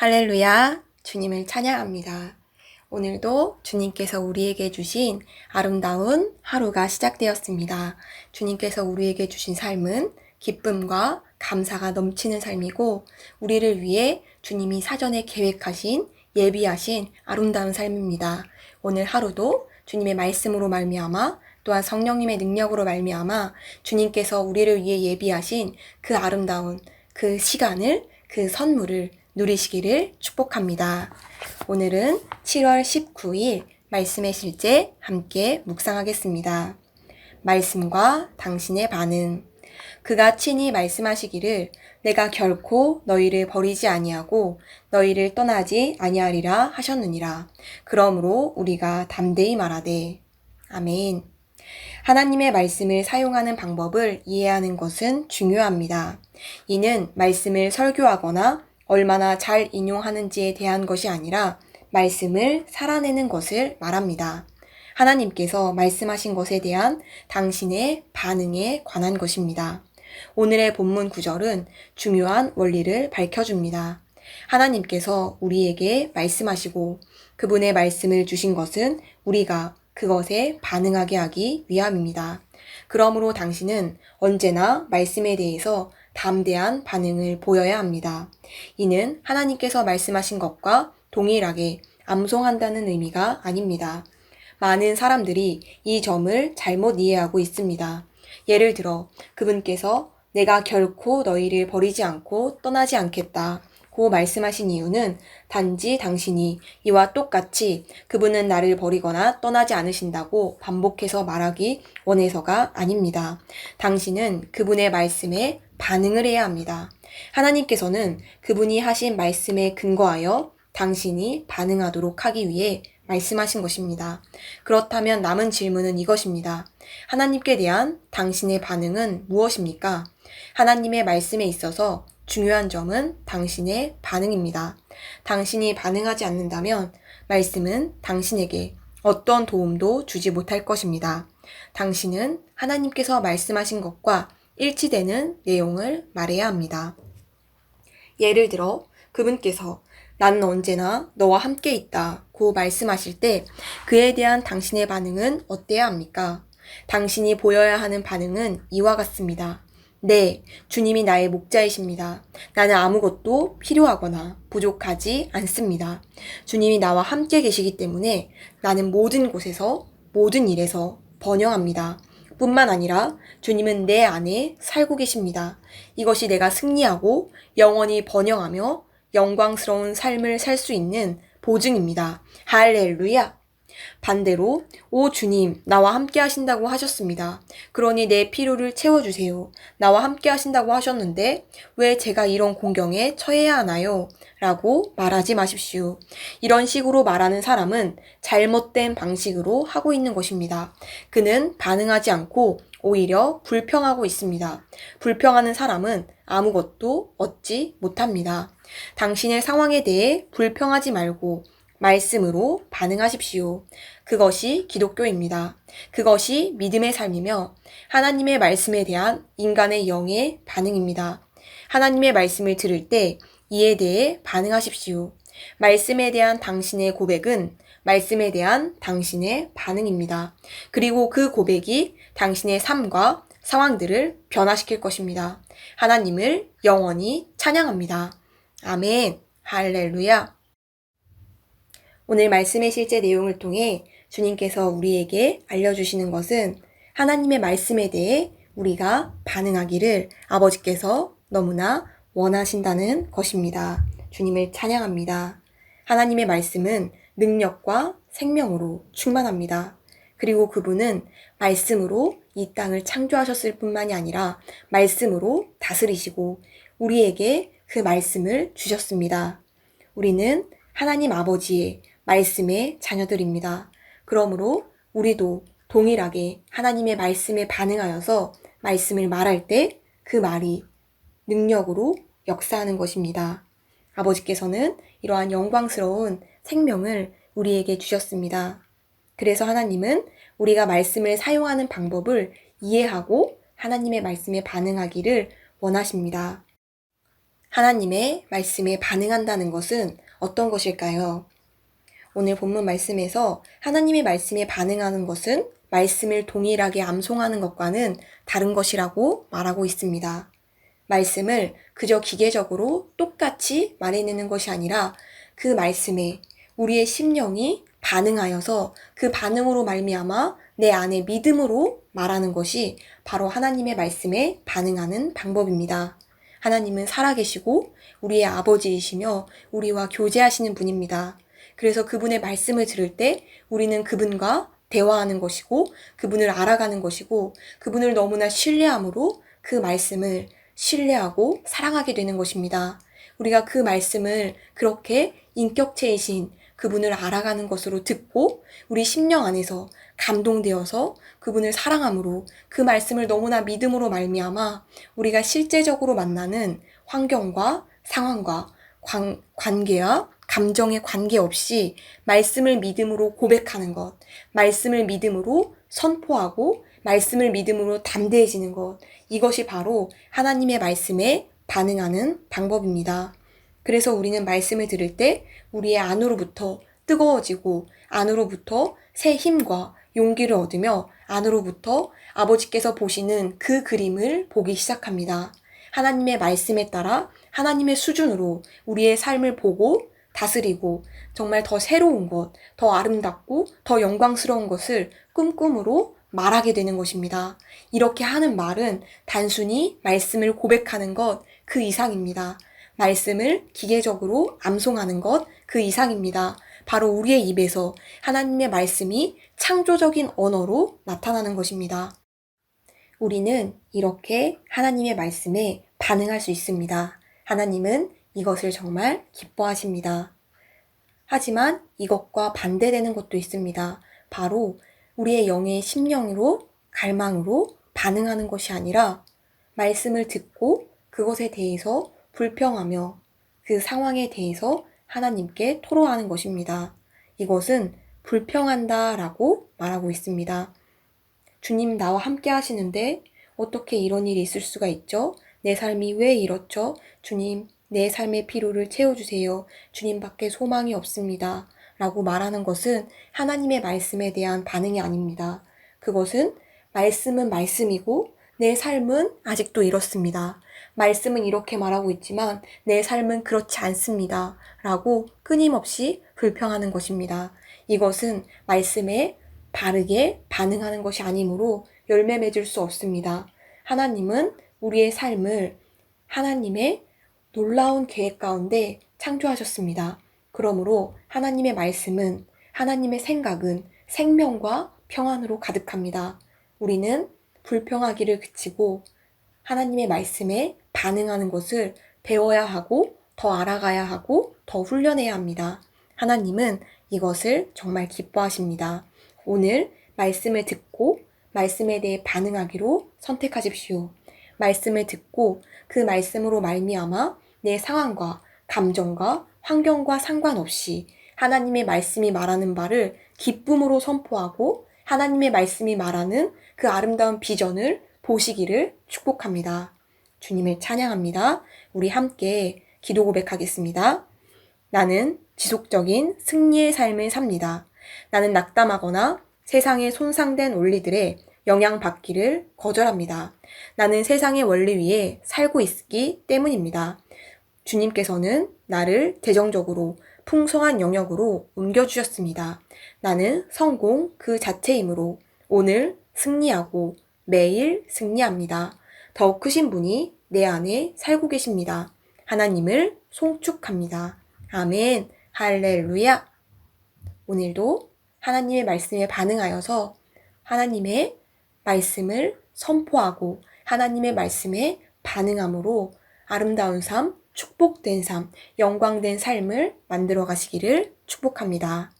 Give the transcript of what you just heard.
할렐루야, 주님을 찬양합니다. 오늘도 주님께서 우리에게 주신 아름다운 하루가 시작되었습니다. 주님께서 우리에게 주신 삶은 기쁨과 감사가 넘치는 삶이고 우리를 위해 주님이 사전에 계획하신 예비하신 아름다운 삶입니다. 오늘 하루도 주님의 말씀으로 말미암아 또한 성령님의 능력으로 말미암아 주님께서 우리를 위해 예비하신 그 아름다운 그 시간을 그 선물을 누리시기를 축복합니다. 오늘은 7월 19일 말씀의 실제 함께 묵상하겠습니다. 말씀과 당신의 반응. 그가 친히 말씀하시기를 내가 결코 너희를 버리지 아니하고 너희를 떠나지 아니하리라 하셨느니라. 그러므로 우리가 담대히 말하되. 아멘. 하나님의 말씀을 사용하는 방법을 이해하는 것은 중요합니다. 이는 말씀을 설교하거나 얼마나 잘 인용하는지에 대한 것이 아니라 말씀을 살아내는 것을 말합니다. 하나님께서 말씀하신 것에 대한 당신의 반응에 관한 것입니다. 오늘의 본문 구절은 중요한 원리를 밝혀줍니다. 하나님께서 우리에게 말씀하시고 그분의 말씀을 주신 것은 우리가 그것에 반응하게 하기 위함입니다. 그러므로 당신은 언제나 말씀에 대해서 담대한 반응을 보여야 합니다. 이는 하나님께서 말씀하신 것과 동일하게 암송한다는 의미가 아닙니다. 많은 사람들이 이 점을 잘못 이해하고 있습니다. 예를 들어 그분께서 내가 결코 너희를 버리지 않고 떠나지 않겠다 고 말씀하신 이유는 단지 당신이 이와 똑같이 그분은 나를 버리거나 떠나지 않으신다고 반복해서 말하기 원해서가 아닙니다. 당신은 그분의 말씀에 반응을 해야 합니다. 하나님께서는 그분이 하신 말씀에 근거하여 당신이 반응하도록 하기 위해 말씀하신 것입니다. 그렇다면 남은 질문은 이것입니다. 하나님께 대한 당신의 반응은 무엇입니까? 하나님의 말씀에 있어서 중요한 점은 당신의 반응입니다. 당신이 반응하지 않는다면 말씀은 당신에게 어떤 도움도 주지 못할 것입니다. 당신은 하나님께서 말씀하신 것과 일치되는 내용을 말해야 합니다. 예를 들어 그분께서 나는 언제나 너와 함께 있다 고 말씀하실 때 그에 대한 당신의 반응은 어때야 합니까? 당신이 보여야 하는 반응은 이와 같습니다. 네, 주님이 나의 목자이십니다. 나는 아무것도 필요하거나 부족하지 않습니다. 주님이 나와 함께 계시기 때문에 나는 모든 곳에서 모든 일에서 번영합니다. 뿐만 아니라 주님은 내 안에 살고 계십니다. 이것이 내가 승리하고 영원히 번영하며 영광스러운 삶을 살 수 있는 보증입니다. 할렐루야! 반대로 오 주님 나와 함께 하신다고 하셨습니다. 그러니 내 필요를 채워주세요. 나와 함께 하신다고 하셨는데 왜 제가 이런 공경에 처해야 하나요? 라고 말하지 마십시오. 이런 식으로 말하는 사람은 잘못된 방식으로 하고 있는 것입니다. 그는 반응하지 않고 오히려 불평하고 있습니다. 불평하는 사람은 아무것도 얻지 못합니다. 당신의 상황에 대해 불평하지 말고 말씀으로 반응하십시오. 그것이 기독교입니다. 그것이 믿음의 삶이며 하나님의 말씀에 대한 인간의 영의 반응입니다. 하나님의 말씀을 들을 때 이에 대해 반응하십시오. 말씀에 대한 당신의 고백은 말씀에 대한 당신의 반응입니다. 그리고 그 고백이 당신의 삶과 상황들을 변화시킬 것입니다. 하나님을 영원히 찬양합니다. 아멘. 할렐루야. 오늘 말씀의 실제 내용을 통해 주님께서 우리에게 알려주시는 것은 하나님의 말씀에 대해 우리가 반응하기를 아버지께서 너무나 원하신다는 것입니다. 주님을 찬양합니다. 하나님의 말씀은 능력과 생명으로 충만합니다. 그리고 그분은 말씀으로 이 땅을 창조하셨을 뿐만이 아니라 말씀으로 다스리시고 우리에게 그 말씀을 주셨습니다. 우리는 하나님 아버지의 말씀의 자녀들입니다. 그러므로 우리도 동일하게 하나님의 말씀에 반응하여서 말씀을 말할 때 그 말이 능력으로 역사하는 것입니다. 아버지께서는 이러한 영광스러운 생명을 우리에게 주셨습니다. 그래서 하나님은 우리가 말씀을 사용하는 방법을 이해하고 하나님의 말씀에 반응하기를 원하십니다. 하나님의 말씀에 반응한다는 것은 어떤 것일까요? 오늘 본문 말씀에서 하나님의 말씀에 반응하는 것은 말씀을 동일하게 암송하는 것과는 다른 것이라고 말하고 있습니다. 말씀을 그저 기계적으로 똑같이 말해내는 것이 아니라 그 말씀에 우리의 심령이 반응하여서 그 반응으로 말미암아 내 안에 믿음으로 말하는 것이 바로 하나님의 말씀에 반응하는 방법입니다. 하나님은 살아계시고 우리의 아버지이시며 우리와 교제하시는 분입니다. 그래서 그분의 말씀을 들을 때 우리는 그분과 대화하는 것이고 그분을 알아가는 것이고 그분을 너무나 신뢰함으로 그 말씀을 신뢰하고 사랑하게 되는 것입니다. 우리가 그 말씀을 그렇게 인격체이신 그분을 알아가는 것으로 듣고 우리 심령 안에서 감동되어서 그분을 사랑함으로 그 말씀을 너무나 믿음으로 말미암아 우리가 실제적으로 만나는 환경과 상황과 관계와 감정에 관계없이 말씀을 믿음으로 고백하는 것, 말씀을 믿음으로 선포하고 말씀을 믿음으로 담대해지는 것, 이것이 바로 하나님의 말씀에 반응하는 방법입니다. 그래서 우리는 말씀을 들을 때 우리의 안으로부터 뜨거워지고 안으로부터 새 힘과 용기를 얻으며 안으로부터 아버지께서 보시는 그 그림을 보기 시작합니다. 하나님의 말씀에 따라 하나님의 수준으로 우리의 삶을 보고 다스리고 정말 더 새로운 것, 더 아름답고 더 영광스러운 것을 꿈꿈으로 말하게 되는 것입니다. 이렇게 하는 말은 단순히 말씀을 고백하는 것 그 이상입니다. 말씀을 기계적으로 암송하는 것 그 이상입니다. 바로 우리의 입에서 하나님의 말씀이 창조적인 언어로 나타나는 것입니다. 우리는 이렇게 하나님의 말씀에 반응할 수 있습니다. 하나님은 이것을 정말 기뻐하십니다. 하지만 이것과 반대되는 것도 있습니다. 바로 우리의 영의 심령으로 갈망으로 반응하는 것이 아니라 말씀을 듣고 그것에 대해서 불평하며 그 상황에 대해서 하나님께 토로하는 것입니다. 이것은 불평한다라고 말하고 있습니다. 주님 나와 함께 하시는데 어떻게 이런 일이 있을 수가 있죠? 내 삶이 왜 이렇죠? 주님, 내 삶의 필요를 채워주세요. 주님밖에 소망이 없습니다. 라고 말하는 것은 하나님의 말씀에 대한 반응이 아닙니다. 그것은 말씀은 말씀이고 내 삶은 아직도 이렇습니다. 말씀은 이렇게 말하고 있지만 내 삶은 그렇지 않습니다. 라고 끊임없이 불평하는 것입니다. 이것은 말씀에 바르게 반응하는 것이 아니므로 열매 맺을 수 없습니다. 하나님은 우리의 삶을 하나님의 놀라운 계획 가운데 창조하셨습니다. 그러므로 하나님의 말씀은 하나님의 생각은 생명과 평안으로 가득합니다. 우리는 불평하기를 그치고 하나님의 말씀에 반응하는 것을 배워야 하고 더 알아가야 하고 더 훈련해야 합니다. 하나님은 이것을 정말 기뻐하십니다. 오늘 말씀을 듣고 말씀에 대해 반응하기로 선택하십시오. 말씀을 듣고 그 말씀으로 말미암아 내 상황과 감정과 환경과 상관없이 하나님의 말씀이 말하는 바를 기쁨으로 선포하고 하나님의 말씀이 말하는 그 아름다운 비전을 보시기를 축복합니다. 주님을 찬양합니다. 우리 함께 기도 고백하겠습니다. 나는 지속적인 승리의 삶을 삽니다. 나는 낙담하거나 세상에 손상된 원리들에 영향받기를 거절합니다. 나는 세상의 원리 위에 살고 있기 때문입니다. 주님께서는 나를 재정적으로 풍성한 영역으로 옮겨주셨습니다. 나는 성공 그 자체이므로 오늘 승리하고 매일 승리합니다. 더욱 크신 분이 내 안에 살고 계십니다. 하나님을 송축합니다. 아멘, 할렐루야. 오늘도 하나님의 말씀에 반응하여서 하나님의 말씀을 선포하고 하나님의 말씀에 반응함으로 아름다운 삶, 축복된 삶, 영광된 삶을 만들어 가시기를 축복합니다.